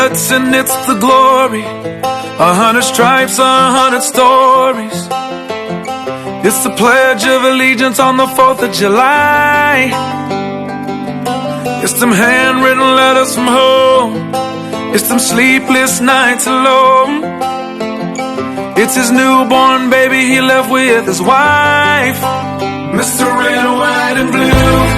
guts and it's the glory. 100 stripes, 100 stories. It's the Pledge of Allegiance on the 4th of July. It's them handwritten letters from home. It's them sleepless nights alone. It's his newborn baby he left with his wife. Mr. Red, White, and Blue.